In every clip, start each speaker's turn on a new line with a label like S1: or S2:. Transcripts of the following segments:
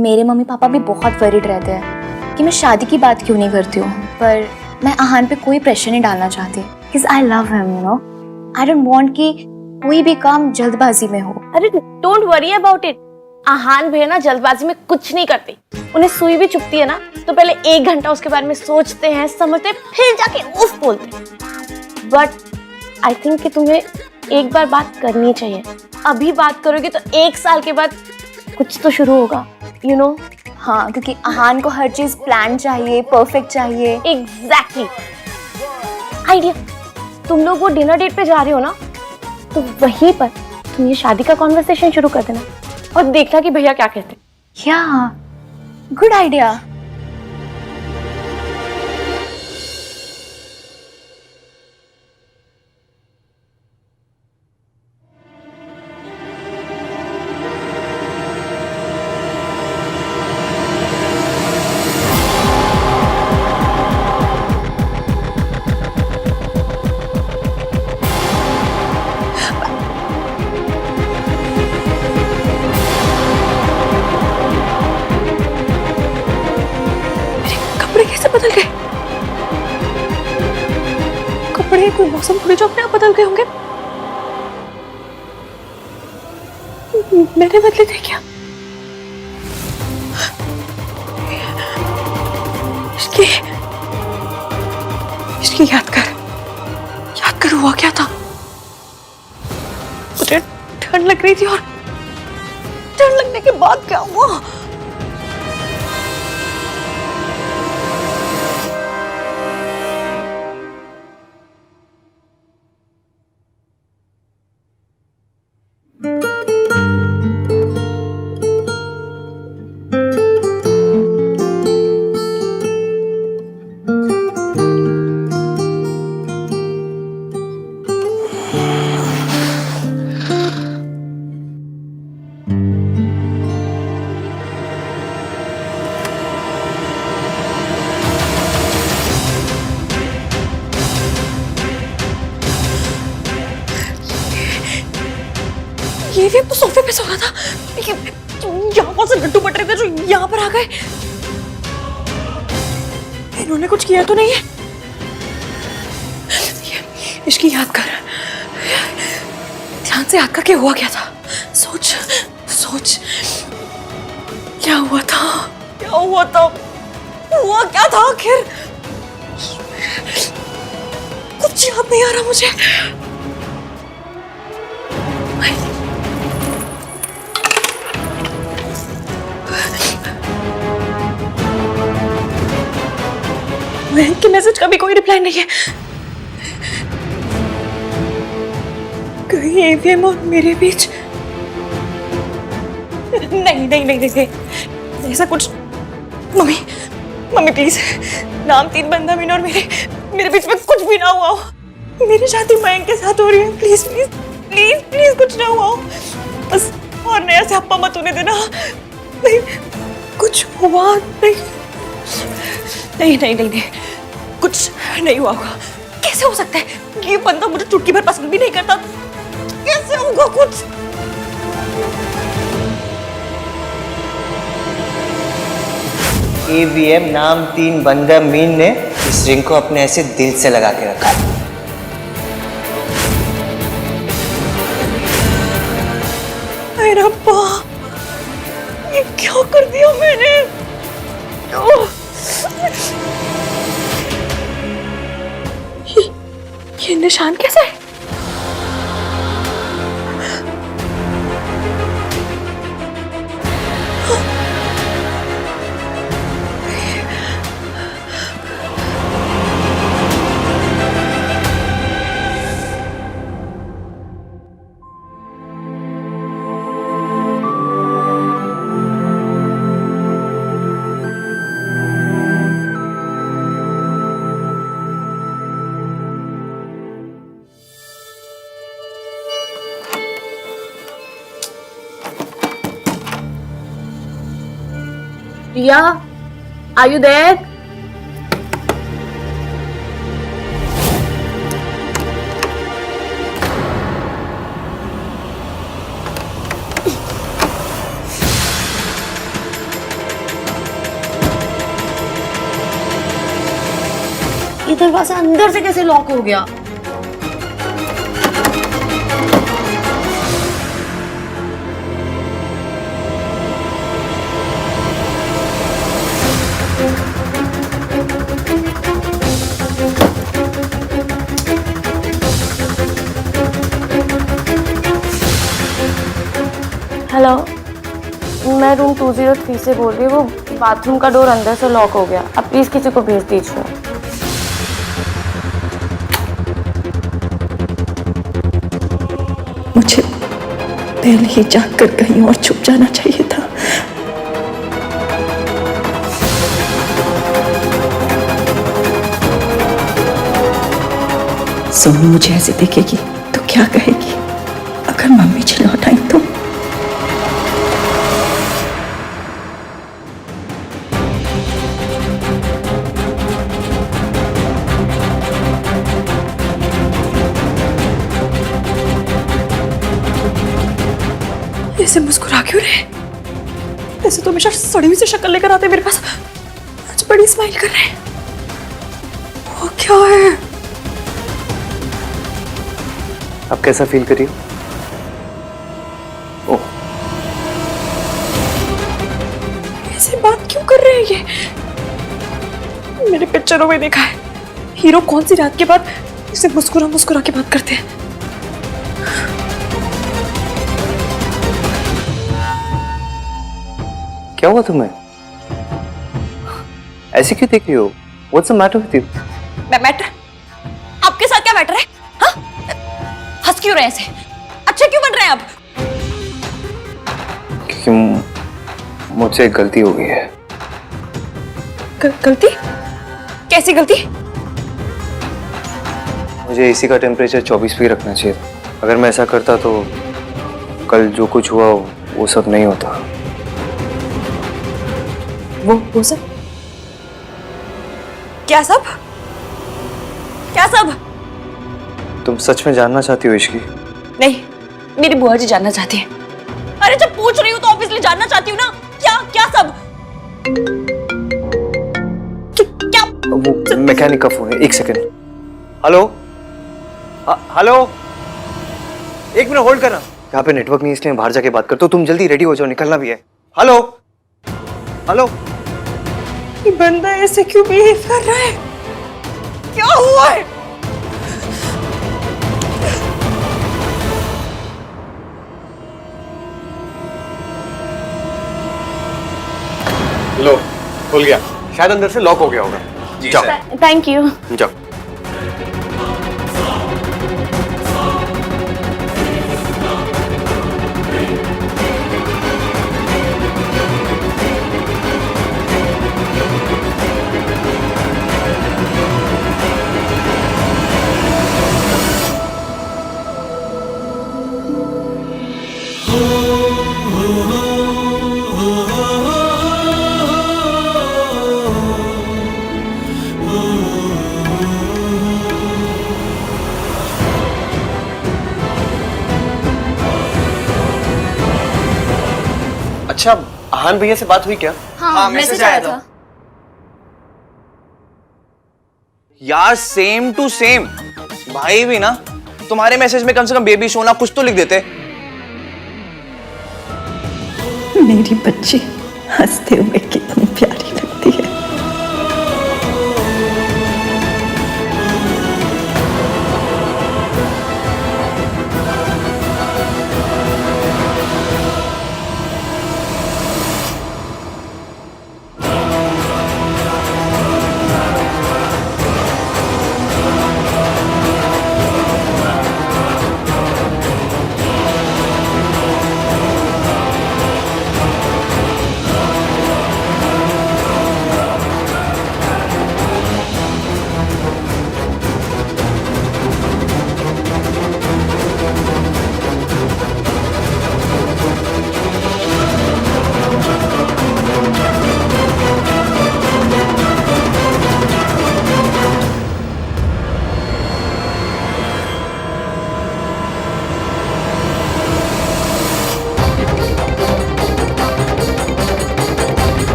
S1: मेरे mummy papa भी बहुत वरीड रहते हैं कि मैं शादी की बात क्यों नहीं करती हूँ, पर मैं आहान पे कोई प्रेशर नहीं डालना चाहती because I love him, you know. I don't want कि कोई भी काम जल्दबाजी में हो।
S2: अरे डोंट वरी अबाउट इट। आहान भी है ना जल्दबाजी में कुछ नहीं करते। उन्हें सुई भी चुभती है ना तो पहले 1 घंटा उसके बारे में सोचते हैं, समझते हैं, फिर जाके उफ बोलते हैं। बट आई थिंक कि तुम्हें एक बार बात करनी चाहिए। अभी बात करोगे तो 1 साल के बाद कुछ तो शुरू होगा, यू नो।
S1: हाँ, क्योंकि आहान को हर चीज प्लान चाहिए, परफेक्ट चाहिए।
S2: एग्जैक्टली। आइडिया, तुम लोग वो डिनर डेट पे जा रहे हो ना, तो वहीं पर तुम ये शादी का कॉन्वर्सेशन शुरू कर देना और देखना कि भैया क्या कहते हैं।
S1: या गुड आइडिया।
S3: बदल गए कपड़े, कोई मौसम थोड़ी जो अपने आप बदल गए होंगे। मैंने बदले थे क्या? इसकी याद कर हुआ क्या था? मुझे ठंड लग रही थी और ठंड लगने के बाद क्या हुआ? ये तो सोफे पे सो रहा था। यहाँ से लड्डू बट रहे थे जो यहाँ पर आ गए। इन्होंने कुछ किया तो नहीं है? इसकी याद कर, ध्यान से याद करके हुआ क्या था? सोच क्या हुआ था? हुआ क्या था आखिर? कुछ याद नहीं आ रहा मुझे। महक के मैसेज का भी कोई रिप्लाई नहीं है। कहीं एवीएम और मेरे बीच नहीं, ऐसा कुछ। मम्मी प्लीज, नाम 3 बंदा मीना और मेरे बीच में कुछ भी ना हुआ हो। मेरी शादी मयंक के साथ हो रही है। प्लीज कुछ ना हुआ हो बस। और नया से हप्पा मत होने देना। नहीं, कुछ हुआ नहीं। कुछ नहीं हुआ होगा। कैसे हो सकता है? ये बंदा मुझे चुटकी भर पसंद भी नहीं करता। कैसे होगा कुछ?
S4: एवीएम नाम 3 बंदा मीन ने इस रिंग को अपने ऐसे दिल से लगा के रखा।
S3: अरे रब्बा, ये क्या कर दिया मैंने? ये निशान कैसे है?
S2: Priya, are you there? दरवाजा अंदर से कैसे लॉक हो गया? हेलो, मैं रूम 203 से बोल रही हूँ। वो बाथरूम का डोर अंदर से लॉक हो गया। आप प्लीज किसी को भेज दीजिए।
S3: मुझे पहले ही जाकर कहीं और छुप जाना चाहिए था। सोनू मुझे ऐसे देखेगी तो क्या कहेगी? अगर मम्मी जी लौट आई तो? ऐसे मुस्कुरा क्यों रहे? ऐसे तो हमेशा सड़ी हुई सी शक्ल लेकर आते मेरे पास, आज बड़ी स्माइल कर रहे हैं। वो क्या है?
S5: आप कैसा फील करिए? ओह,
S3: ऐसे बात क्यों कर रहे हैं ये? मैंने पिक्चरों में देखा है, हीरो कौन सी रात के बाद इसे मुस्कुरा मुस्कुरा के बात करते हैं।
S5: क्या हुआ तुम्हें? ऐसे क्यों देख रही हो? What's the matter with you?
S3: Matter? आपके साथ क्या मैटर है? हाँ? हंस क्यों रहे हैं ऐसे? अच्छे क्यों बन रहे हैं आप?
S5: क्योंकि मुझसे एक गलती हो गई है।
S3: गलती? कैसी गलती?
S5: मुझे एसी का टेम्परेचर 24 पे रखना चाहिए था। अगर मैं ऐसा करता तो कल जो कुछ हुआ वो सब नहीं होता।
S3: वो सब? क्या सब? क्या सब?
S5: तुम सच में जानना चाहती हो इश्की?
S3: नहीं, मेरी बुआ जी जानना चाहती है। अरे जब पूछ रही हूँ तो ऑब्वियसली जानना चाहती हूँ ना। क्या क्या सब? क्या?
S5: वो मैकेनिक का फोन है, एक सेकेंड। हेलो? हेलो? एक मिनट होल्ड करना। यहाँ पे नेटवर्क नहीं इसलिए बाहर जाके बात करता हूँ। तुम जल्दी रेडी हो जाओ, निकलना भी है। हेलो? हेलो?
S3: ये बंदा ऐसे क्यों बिहेव कर रहा है? क्या हुआ है?
S5: लो, खुल गया। शायद अंदर से लॉक हो गया होगा। जी जाओ।
S2: Thank you.
S5: जाओ। अच्छा, आहान भैया से बात हुई क्या?
S1: हाँ, मैसेज आया था।
S6: यार सेम टू सेम। भाई भी ना तुम्हारे मैसेज में कम से कम बेबी सोना कुछ तो लिख देते।
S3: मेरी बच्ची हंसते हुए कितनी प्यारी लगती है।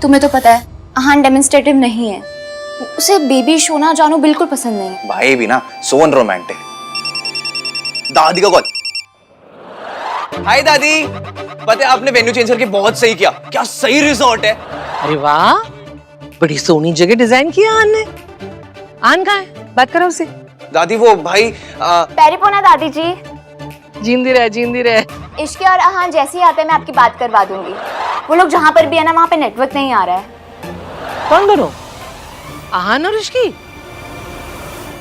S1: तुम्हें तो पता है अहान डेमोन्स्ट्रेटिव नहीं है, उसे बेबी सोना जानू बिल्कुल पसंद नहीं है।
S6: भाई भी ना सोन रोमांटिक। दादी का कॉल। हाय दादी, पता है आपने वेन्यू चेंज करके बहुत सही किया, क्या सही रिजॉर्ट है।
S7: अरे वाह, बड़ी सोनी जगह डिजाइन किया आन ने। आन कहाँ है? बात करो उससे।
S6: दादी वो भाई
S1: पैरिपोना दादी जी।
S7: जींदी रहे, जींदी रहे।
S1: इश्के और अहान जैसे ही आते हैं मैं आपकी बात करवा दूंगी। वो लोग जहाँ पर भी है ना वहाँ पे नेटवर्क नहीं आ रहा है।
S7: कौन दोनों? आहान और इश्की?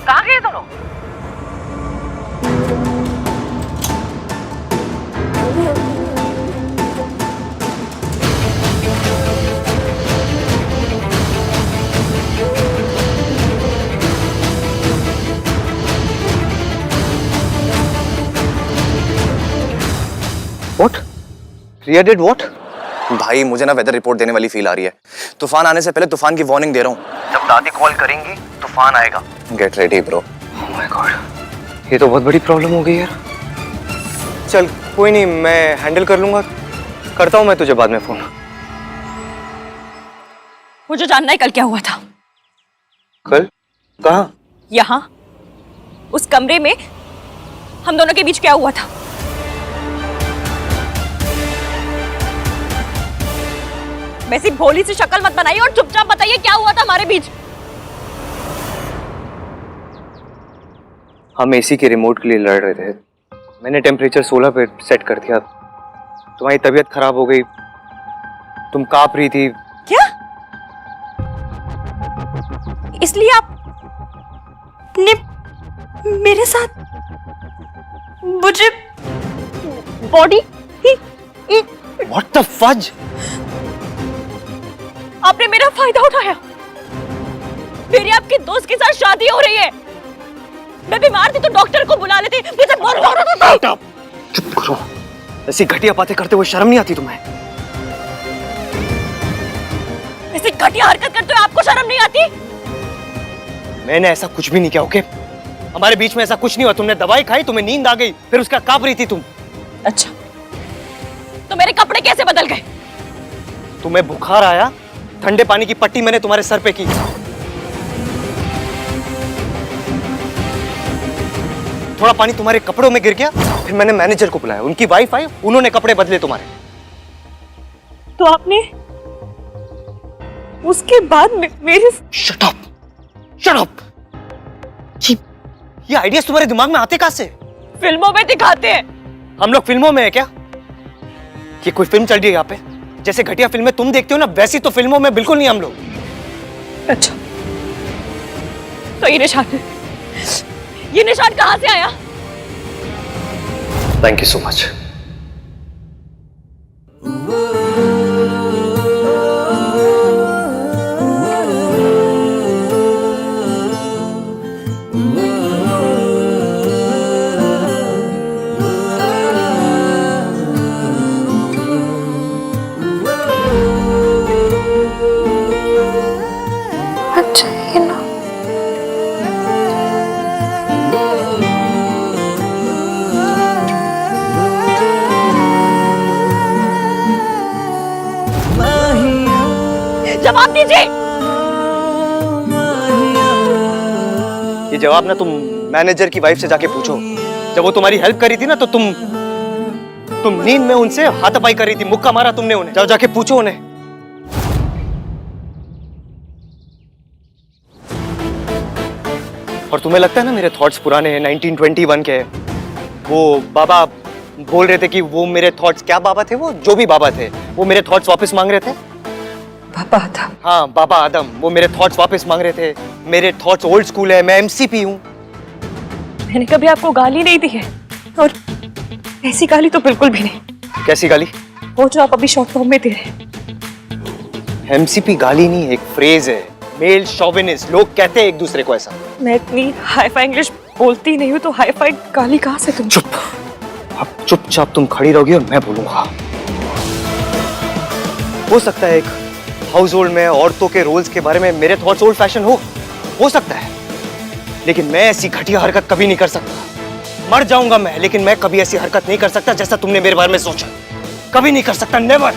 S7: कहाँ गए दोनों?
S5: What? Ria did what?
S6: भाई मुझे ना वेदर रिपोर्ट देने वाली फील आ रही है। तूफान आने से पहले तूफान की वार्निंग दे रहा हूँ।
S5: जब दादी कॉल करेंगी तूफान आएगा।
S6: Get ready bro.
S5: Oh my God, ये तो बहुत बड़ी प्रॉब्लम हो गई यार। चल कोई नहीं, मैं हैंडल कर लूंगा। करता हूँ मैं तुझे बाद में फोन।
S3: मुझे जानना है कल क्या हुआ था।
S5: कल? कहाँ?
S3: यहाँ उस कमरे में हम दोनों के बीच क्या हुआ था। वैसी भोली सी शक्ल मत बनाइए और चुपचाप बताइए क्या हुआ था हमारे बीच।
S5: हम एसी के रिमोट के लिए लड़ रहे थे। मैंने टेम्परेचर 16 पे सेट कर दिया। तुम्हारी तबीयत खराब हो गई, तुम कांप रही थी।
S3: क्या? इसलिए आपने मेरे साथ मुझे बॉडी
S5: What the fudge?
S3: आपने मेरा फायदा उठाया। मेरी आपके दोस्त के साथ शादी हो रही है। मैं बीमार थी तो डॉक्टर को बुला लेते। मुझे बहुत जरूरत थी।
S5: चुप करो, ऐसी घटिया बातें करते हुए शर्म नहीं आती तुम्हें?
S3: ऐसी घटिया हरकत करते हुए आपको शर्म नहीं आती?
S5: मैंने ऐसा कुछ भी नहीं किया, ओके? हमारे बीच में ऐसा कुछ नहीं हुआ। तुमने दवाई खाई, तुम्हें नींद आ गई, फिर उसका कांप रही थी तुम।
S3: अच्छा, तो मेरे कपड़े कैसे बदल गए?
S5: तुम्हें बुखार आया, ठंडे पानी की पट्टी मैंने तुम्हारे सर पे की। थोड़ा पानी तुम्हारे कपड़ों में गिर गया, फिर मैंने मैनेजर को बुलाया, उनकी वाइफ आई, उन्होंने कपड़े बदले तुम्हारे।
S3: तो आपने उसके बाद मेरे
S5: शट अप, शट अप। ये आइडियाज तुम्हारे दिमाग में आते कहां से?
S3: फिल्मों में दिखाते हैं।
S5: हम लोग फिल्मों में है क्या? ये कोई फिल्म चल रही है यहाँ पे? जैसे घटिया फिल्में तुम देखते हो ना, वैसी तो फिल्मों में बिल्कुल नहीं हम लोग।
S3: अच्छा, तो ये निशान कहां से आया?
S5: Thank you so much.
S1: अच्छा ये ना
S3: जवाब दीजिए।
S5: ये जवाब ना तुम मैनेजर की वाइफ से जाके पूछो। जब वो तुम्हारी हेल्प करी थी ना, तो तुम नींद में उनसे हाथापाई कर रही थी, मुक्का मारा तुमने उन्हें। जाओ जाके पूछो उन्हें। और तुम्हें लगता है ना मेरे थॉट्स पुराने हैं, 1921 के हैं। वो बाबा बोल रहे थे कि वो मेरे थॉट्स, क्या बाबा थे वो, जो भी बाबा थे, वो मेरे थॉट्स वापस मांग रहे थे।
S3: बाबा आदम?
S5: हाँ, बाबा आदम, वो मेरे थॉट्स वापस मांग रहे थे। मेरे थॉट्स ओल्ड स्कूल है, मैं एमसीपी हूँ।
S3: मैंने कभी आपको गाली नहीं दी है, और ऐसी गाली तो बिल्कुल भी नहीं।
S5: कैसी गाली?
S3: वो जो आप अभी शॉर्ट फॉर्म में दे रहे हैं।
S5: एमसीपी गाली नहीं, एक फ्रेज है, मेल शोविनिस्ट। लोग कहते हैं एक दूसरे को ऐसा।
S3: मैं इतनी हाई-फाई इंग्लिश बोलती नहीं हूँ, तो हाई-फाई गाली कहाँ से तुम?
S5: चुप, अब चुपचाप तुम खड़ी रहोगी और मैं बोलूंगा। हो सकता है एक हाउस होल्ड में औरतों के रोल्स के बारे में मेरे थॉट्स ओल्ड फैशन हो सकता है, लेकिन मैं ऐसी घटिया हरकत कभी नहीं कर सकता। मर जाऊंगा मैं, लेकिन मैं कभी ऐसी हरकत नहीं कर सकता जैसा तुमने मेरे बारे में सोचा। कभी नहीं कर सकता, नेवर।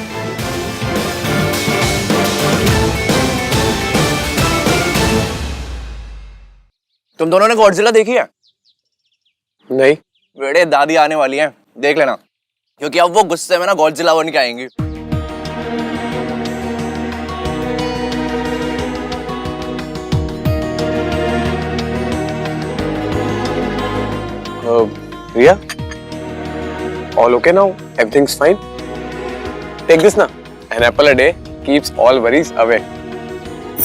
S6: तुम दोनों ने गॉडजिला देखी है?
S5: नहीं।
S6: बेटे दादी आने वाली है, देख लेना, क्योंकि अब वो गुस्से में ना गॉडजिला बन के आएंगी।
S8: Ria, all okay now? Everything's fine? Take this na. An apple a day keeps all worries away.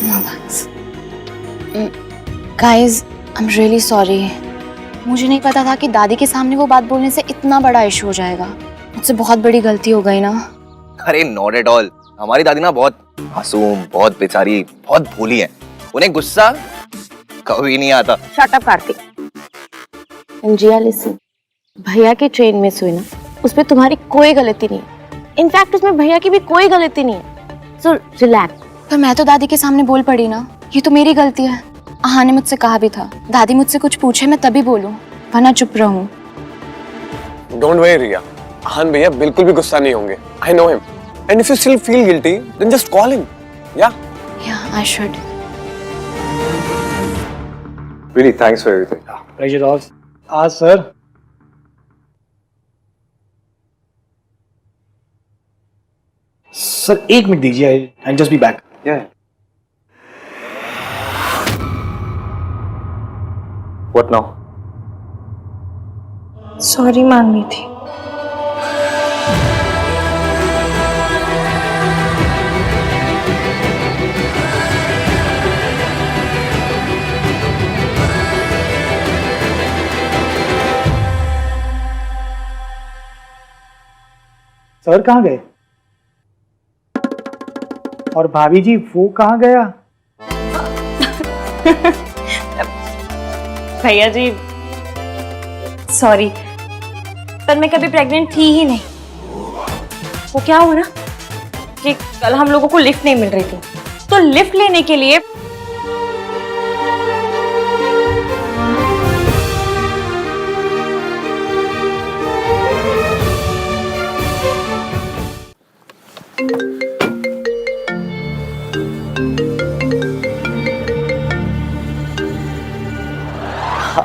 S1: No thanks. Guys, I'm really sorry. मुझे नहीं पता था कि दादी के सामने वो बात बोलने से इतना बड़ा इशू हो जाएगा। मुझसे बहुत बड़ी गलती हो गई ना।
S6: अरे नॉट एट ऑल, हमारी दादी ना बहुत मासूम, बहुत बेचारी, बहुत भोली है, उन्हें गुस्सा कभी नहीं आता।
S2: Shut up Kartik. Jiya listen, भैया की ट्रेन मिस हुई ना, उसमें तुम्हारी कोई गलती नहीं है। इनफैक्ट उसमें भैया की भी कोई गलती नहीं है। So relax.
S1: पर मैं तो दादी के सामने बोल पड़ी ना, ये तो मेरी गलती है। आहा ने मुझसे कहा भी था, दादी मुझसे कुछ पूछे मैं तभी बोलूं, वरना चुप रहूं।
S8: Don't worry, Ria. आहान भैया बिल्कुल भी गुस्सा नहीं होंगे. I know him. And if you still feel guilty, then just call him. Yeah?
S1: Yeah, I should.
S8: Really, thanks for everything.
S9: Pleasure all. Sir. Sir एक मिनट दीजिए, I just be back.
S5: What now?
S3: Sorry मांगनी थी।
S9: Sir कहाँ गए? और भाभी जी वो कहाँ गया?
S3: भैया जी सॉरी, पर मैं कभी प्रेग्नेंट थी ही नहीं। वो क्या हुआ ना कि कल हम लोगों को लिफ्ट नहीं मिल रही थी, तो लिफ्ट लेने के लिए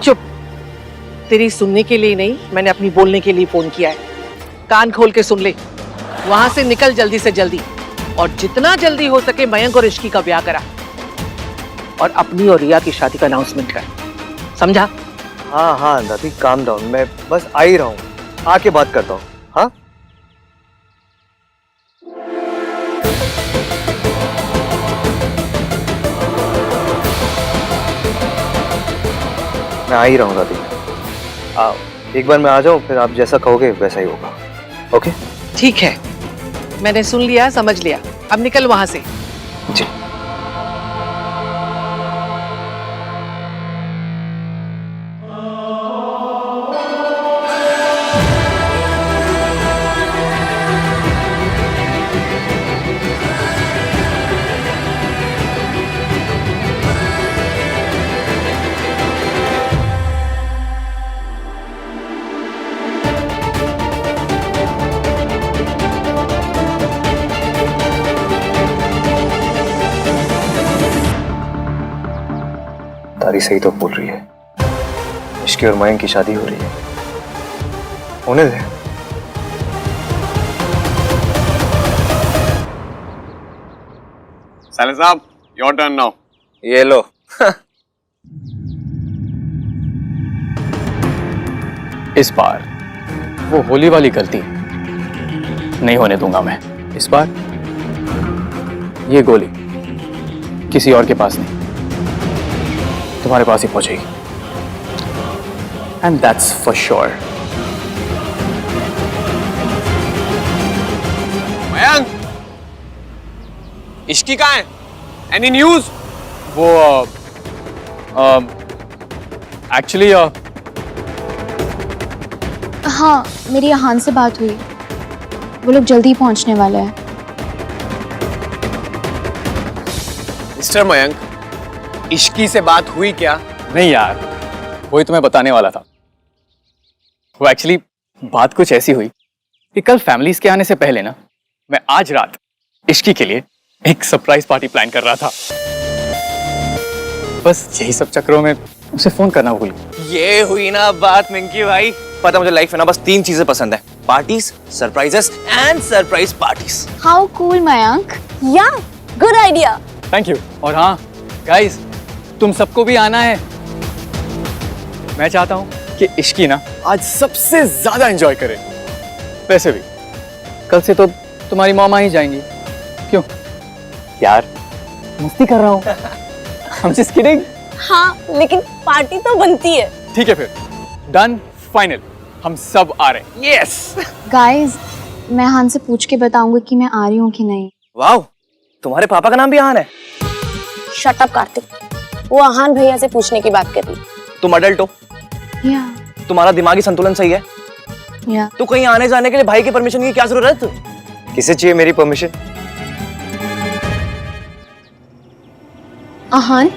S7: चुप। तेरी सुनने के लिए नहीं, मैंने अपनी बोलने के लिए फोन किया है। कान खोल के सुन ले। वहां से निकल जल्दी से जल्दी, और जितना जल्दी हो सके मयंक और इश्की का ब्याह करा, और अपनी और रिया की शादी का अनाउंसमेंट कर। समझा?
S5: हाँ हाँ दादी, काम डाउन, मैं बस आ ही रहा हूँ, आके बात करता हूँ। हाँ मैं आ ही रहा हूँ दादी। एक बार मैं आ जाऊँ, फिर आप जैसा कहोगे वैसा ही होगा। ओके
S7: ठीक है, मैंने सुन लिया, समझ लिया। अब निकल वहां से।
S5: जी। तारी सही तो बोल रही है, इश्की और मयंक की शादी हो रही है। होने दे।
S8: साले साहब, your turn now.
S6: ये लो।
S10: इस बार वो होली वाली गलती नहीं होने दूंगा मैं। इस बार ये गोली किसी और के पास नहीं, तुम्हारे पास ही पहुंचेगी। And that's for sure.
S8: Mayank, Ishki कहाँ है? Any news?
S10: वो एक्चुअली
S1: हाँ, मेरी आहान से बात हुई, वो लोग जल्दी ही पहुंचने वाले हैं।
S8: मिस्टर मयंक, इश्की से बात हुई क्या?
S10: नहीं यार, वही तुम्हें बताने वाला था। वो एक्चुअली बात कुछ ऐसी हुई कि कल फैमिलीज के आने से पहले ना, मैं आज रात इश्की के लिए एक सरप्राइज पार्टी प्लान कर रहा था। बस यही सब चक्करों में उसे फोन करना भूल गया।
S6: ये हुई ना बात मिंकी भाई। पता मुझे लाइफ में ना बस 3 चीजें पसंद है, parties, surprises and surprise parties.
S1: How cool Mayank.
S2: या गुड आइडिया।
S10: Thank you. और हाँ गाइस, तुम सबको भी आना है। मैं चाहता हूँ कि इश्की ना आज सबसे ज्यादा एंजॉय करे। वैसे भी कल से तो तुम्हारी मॉम ही जाएंगी। क्यों यार, मस्ती कर रहा हूँ। I'm just kidding।
S2: हाँ लेकिन पार्टी तो बनती है।
S10: ठीक है फिर, डन, फाइनल, हम सब आ रहे हैं।
S6: यस।
S1: गाइस, मैं आहान से पूछ के बताऊंगी कि मैं आ रही हूँ कि नहीं।
S6: वाओ, तुम्हारे पापा का नाम भी आहान है?
S2: शट अप कार्तिक, वो आहान भैया से पूछने की बात कर रही।
S6: तुम अडल्ट हो,
S1: या
S6: तुम्हारा दिमागी संतुलन सही है,
S1: या
S6: तो कहीं आने जाने के लिए भाई की परमिशन की क्या जरूरत?
S5: किसे चाहिए मेरी परमिशन?
S1: आहान